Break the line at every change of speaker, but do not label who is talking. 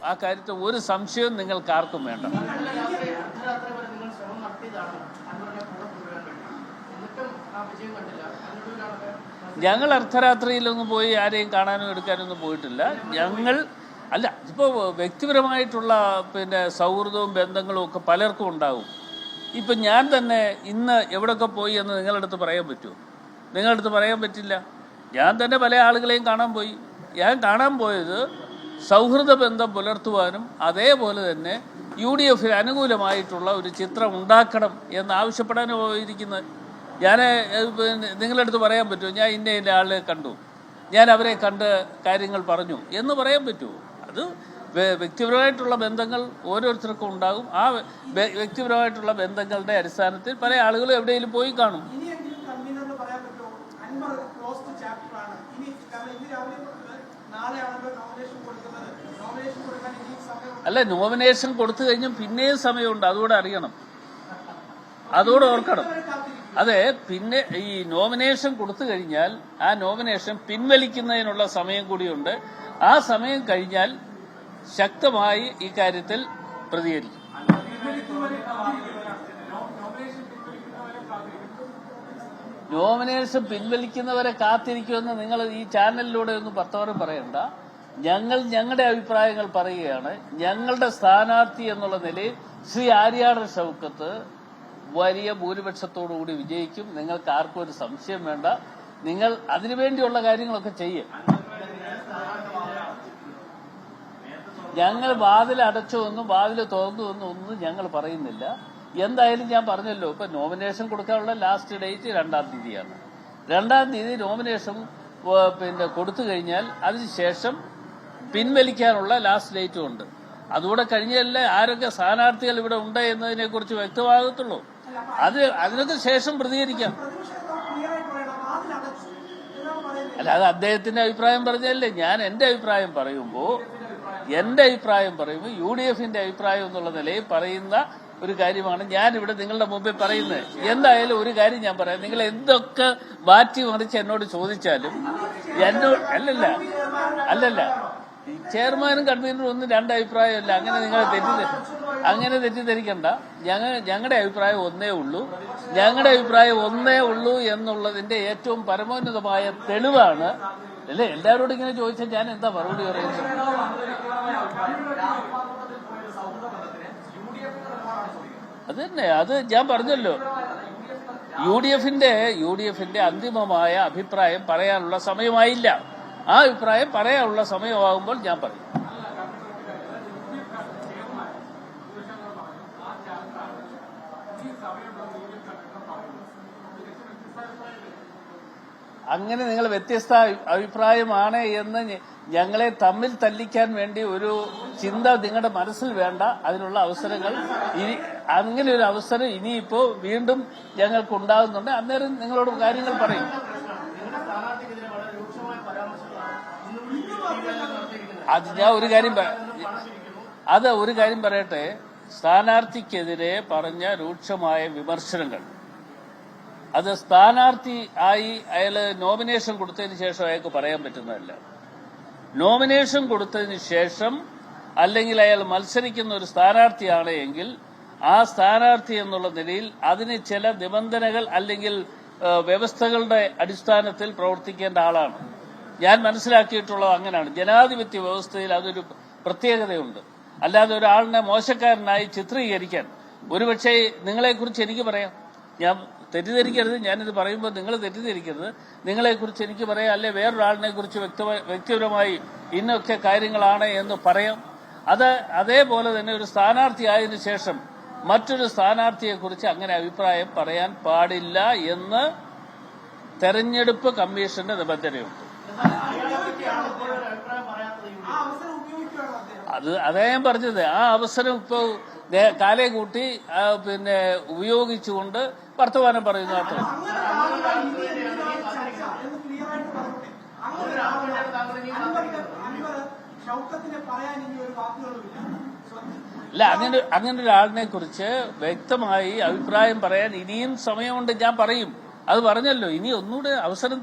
ആ കാര്യത്തിൽ ഒരു സംശയവും നിങ്ങൾക്ക് ആർക്കും വേണ്ട. ഞങ്ങൾ അർദ്ധരാത്രിയിലൊന്നും പോയി ആരെയും കാണാനും എടുക്കാനൊന്നും പോയിട്ടില്ല. ഞങ്ങൾ അല്ല, ഇപ്പോൾ വ്യക്തിപരമായിട്ടുള്ള സൗഹൃദവും ബന്ധങ്ങളും ഒക്കെ പലർക്കും ഉണ്ടാകും. ഇപ്പം ഞാൻ തന്നെ ഇന്ന് എവിടെയൊക്കെ പോയി എന്ന് നിങ്ങളുടെ അടുത്ത് പറയാൻ പറ്റുമോ? നിങ്ങളുടെ അടുത്ത് പറയാൻ പറ്റില്ല. ഞാൻ തന്നെ പല ആളുകളെയും കാണാൻ പോയി. ഞാൻ കാണാൻ പോയത് സൗഹൃദ ബന്ധം പുലർത്തുവാനും അതേപോലെ തന്നെ UDF അനുകൂലമായിട്ടുള്ള ഒരു ചിത്രം ഉണ്ടാക്കണം എന്നാവശ്യപ്പെടാനും പോയിരിക്കുന്നത്. ഞാൻ നിങ്ങളുടെ അടുത്ത് പറയാൻ പറ്റുമോ ഞാൻ ഇന്ന ആളെ കണ്ടു, ഞാൻ അവരെ കണ്ട് കാര്യങ്ങൾ പറഞ്ഞു എന്ന് പറയാൻ പറ്റുമോ? അത് വ്യക്തിപരമായിട്ടുള്ള ബന്ധങ്ങൾ ഓരോരുത്തർക്കും ഉണ്ടാകും. ആ വ്യക്തിപരമായിട്ടുള്ള ബന്ധങ്ങളുടെ അടിസ്ഥാനത്തിൽ പല ആളുകളും എവിടെയെങ്കിലും പോയി കാണും. അല്ല, നോമിനേഷൻ കൊടുത്തു കഴിഞ്ഞും പിന്നെയും സമയമുണ്ട്. അതുകൂടെ അറിയണം, അതോടെ ഓർക്കണം. അതെ, പിന്നെ ഈ നോമിനേഷൻ കൊടുത്തു കഴിഞ്ഞാൽ ആ നോമിനേഷൻ പിൻവലിക്കുന്നതിനുള്ള സമയം കൂടിയുണ്ട്. ആ സമയം കഴിഞ്ഞാൽ ശക്തമായി ഈ കാര്യത്തിൽ പ്രതികരിക്കും. നോമിനേഷൻ പിൻവലിക്കുന്നവരെ കാത്തിരിക്കുമെന്ന് നിങ്ങൾ ഈ ചാനലിലൂടെ ഒന്നും പത്തോരം പറയണ്ട. ഞങ്ങൾ ഞങ്ങളുടെ അഭിപ്രായങ്ങൾ പറയുകയാണ്. ഞങ്ങളുടെ സ്ഥാനാർത്ഥി എന്നുള്ള നിലയിൽ ശ്രീ ആര്യാടൻ ഷൗക്കത്ത് വലിയ ഭൂരിപക്ഷത്തോടുകൂടി വിജയിക്കും. നിങ്ങൾക്ക് ആർക്കും ഒരു സംശയം വേണ്ട. നിങ്ങൾ അതിനുവേണ്ടിയുള്ള കാര്യങ്ങളൊക്കെ ചെയ്യും. ഞങ്ങൾ വാതിൽ അടച്ചുവെന്നും വാതിൽ തുറന്നുവെന്നും ഒന്നും ഞങ്ങൾ പറയുന്നില്ല. എന്തായാലും ഞാൻ പറഞ്ഞല്ലോ, ഇപ്പൊ നോമിനേഷൻ കൊടുക്കാനുള്ള ലാസ്റ്റ് ഡേറ്റ് 2-ാം തീയതിയാണ്. 2-ാം തീയതി നോമിനേഷൻ കൊടുത്തു കഴിഞ്ഞാൽ അതിനുശേഷം പിൻവലിക്കാനുള്ള ലാസ്റ്റ് ഡേറ്റും ഉണ്ട്. അതുകൂടെ കഴിഞ്ഞാലേ ആരൊക്കെ സ്ഥാനാർത്ഥികൾ ഇവിടെ ഉണ്ട് എന്നതിനെ കുറിച്ച് വ്യക്തമാകത്തുള്ളൂ. അതിനൊക്കെ ശേഷം പ്രതികരിക്കാം. അല്ല, അത് അദ്ദേഹത്തിന്റെ അഭിപ്രായം പറഞ്ഞല്ലേ. ഞാൻ എന്റെ അഭിപ്രായം പറയുമ്പോൾ UDFന്റെ അഭിപ്രായം എന്നുള്ള നിലയിൽ പറയുന്ന ഒരു കാര്യമാണ് ഞാൻ ഇവിടെ നിങ്ങളുടെ മുമ്പിൽ പറയുന്നത്. എന്തായാലും ഒരു കാര്യം ഞാൻ പറയാം, നിങ്ങൾ എന്തൊക്കെ മാറ്റി മറിച്ച് എന്നോട് ചോദിച്ചാലും അല്ലല്ല ചെയർമാനും കൺവീനറും ഒന്നും രണ്ട് അഭിപ്രായമല്ല. അങ്ങനെ തെറ്റിദ്ധരിക്കണ്ട. ഞങ്ങളുടെ അഭിപ്രായം ഒന്നേ ഉള്ളൂ എന്നുള്ളതിന്റെ ഏറ്റവും പരമോന്നതമായ തെളിവാണ്. അല്ലേ, എല്ലാവരോടും ഇങ്ങനെ ചോദിച്ചാൽ ഞാൻ എന്താ മറുപടി പറയുന്നത്? അത് തന്നെ, അത് ഞാൻ പറഞ്ഞല്ലോ. UDFന്റെ അന്തിമമായ അഭിപ്രായം പറയാനുള്ള സമയമായില്ല. ആ അഭിപ്രായം പറയാനുള്ള സമയമാകുമ്പോൾ ഞാൻ പറയും. അങ്ങനെ നിങ്ങൾ വ്യത്യസ്ത അഭിപ്രായമാണ് എന്ന് ഞങ്ങളെ തമ്മിൽ തല്ലിക്കാൻ വേണ്ടി ഒരു ചിന്ത നിങ്ങളുടെ മനസ്സിൽ വേണ്ട. അതിനുള്ള അവസരങ്ങൾ അങ്ങനെ ഒരു അവസരം ഇനിയിപ്പോ വീണ്ടും ഞങ്ങൾക്ക് ഉണ്ടാകുന്നുണ്ട്. അന്നേരം നിങ്ങളോട് കാര്യങ്ങൾ പറയും. അത് ഞാൻ ഒരു കാര്യം പറയട്ടെ. സ്ഥാനാർത്ഥിക്കെതിരെ പറഞ്ഞ രൂക്ഷമായ വിമർശനങ്ങൾ അത് സ്ഥാനാർത്ഥി ആയി അയാള് നോമിനേഷൻ കൊടുത്തതിന് ശേഷം അയാൾക്ക് പറയാൻ പറ്റുന്നതല്ല. നോമിനേഷൻ കൊടുത്തതിന് ശേഷം അല്ലെങ്കിൽ അയാൾ മത്സരിക്കുന്ന ഒരു സ്ഥാനാർത്ഥിയാണ് എങ്കിൽ ആ സ്ഥാനാർത്ഥി എന്നുള്ള നിലയിൽ അതിന് ചില നിബന്ധനകൾ അല്ലെങ്കിൽ വ്യവസ്ഥകളുടെ അടിസ്ഥാനത്തിൽ പ്രവർത്തിക്കേണ്ട ആളാണ്. ഞാൻ മനസ്സിലാക്കിയിട്ടുള്ളത് അങ്ങനെയാണ്. ജനാധിപത്യ വ്യവസ്ഥയിൽ അതൊരു പ്രത്യേകതയുണ്ട്. അല്ലാതെ ഒരാളിനെ മോശക്കാരനായി ചിത്രീകരിക്കാൻ ഒരുപക്ഷെ നിങ്ങളെക്കുറിച്ച് എനിക്ക് പറയാം. ഞാൻ തെറ്റിദ്ധരിക്കരുത്, ഞാനിത് പറയുമ്പോൾ നിങ്ങൾ തെറ്റിദ്ധരിക്കരുത്. നിങ്ങളെക്കുറിച്ച് എനിക്ക് പറയാം, അല്ലെ വേറൊരാളിനെ കുറിച്ച് വ്യക്തിപരമായി ഇന്നൊക്കെ കാര്യങ്ങളാണ് എന്ന് പറയാം. അതേപോലെ തന്നെ ഒരു സ്ഥാനാർത്ഥിയായതിനു ശേഷം മറ്റൊരു സ്ഥാനാർത്ഥിയെക്കുറിച്ച് അങ്ങനെ അഭിപ്രായം പറയാൻ പാടില്ല എന്ന് തെരഞ്ഞെടുപ്പ് കമ്മീഷന്റെ നിബന്ധനയുണ്ട്. അതേ ഞാൻ പറഞ്ഞത്. ആ അവസരം ഇപ്പോ കാലേ കൂട്ടി ഉപയോഗിച്ചുകൊണ്ട് വർത്തമാനം പറയുന്നു അത്ര. അല്ല, അങ്ങനെ ഒരാളിനെ കുറിച്ച് വ്യക്തമായി അഭിപ്രായം പറയാൻ ഇനിയും സമയമുണ്ട്. ഞാൻ പറയും. അത് പറഞ്ഞല്ലോ. ഇനി ഒന്നുകൂടെ അവസരം